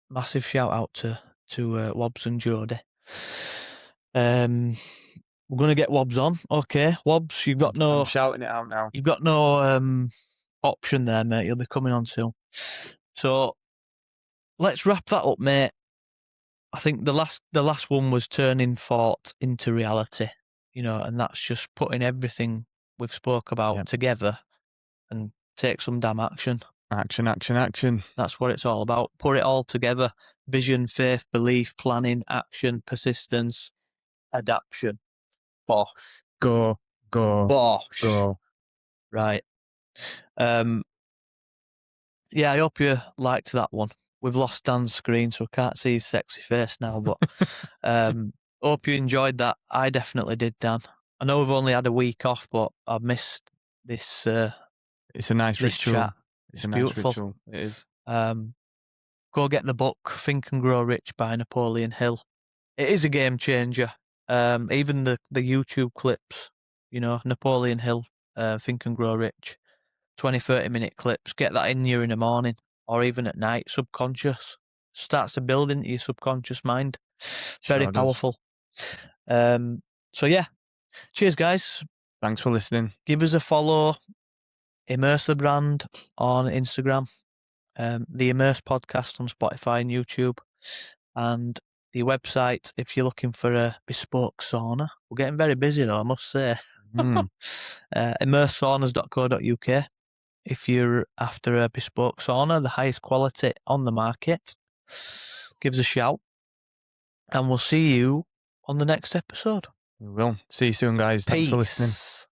massive shout out to Wobbs and Jodie. We're going to get Wobbs on. Okay, Wobbs, you've got I'm shouting it out now. you've got no option there, mate. You'll be coming on soon. So let's wrap that up, mate. I think the last one was turning thought into reality, you know, and that's just putting everything we've spoke about Yep. together and take some damn action. Action. That's what it's all about. Put it all together. Vision, faith, belief, planning, action, persistence, adaptation. Bosh. Go. Bosh. Right. Yeah, I hope you liked that one. We've lost Dan's screen, so I can't see his sexy face now, but hope you enjoyed that. I definitely did, Dan. I know we've only had a week off, but I've missed this It's a nice this ritual. chat. It's It's a beautiful. nice ritual. It is. Go get the book, Think and Grow Rich by Napoleon Hill. It is a game changer. Even the YouTube clips, you know, Napoleon Hill, Think and Grow Rich, 20, 30-minute clips. Get that in you in the morning or even at night, subconscious. Starts to build into your subconscious mind. Very Sure does. powerful. So yeah, cheers guys. Thanks for listening. Give us a follow. Immerse the brand on Instagram. The Immerse podcast on Spotify and YouTube. And the website, if you're looking for a bespoke sauna. We're getting very busy though, I must say. Immersesaunas.co.uk. If you're after a bespoke sauna, the highest quality on the market, give us a shout. And we'll see you on the next episode. We will. See you soon, guys. Thanks for listening. Peace.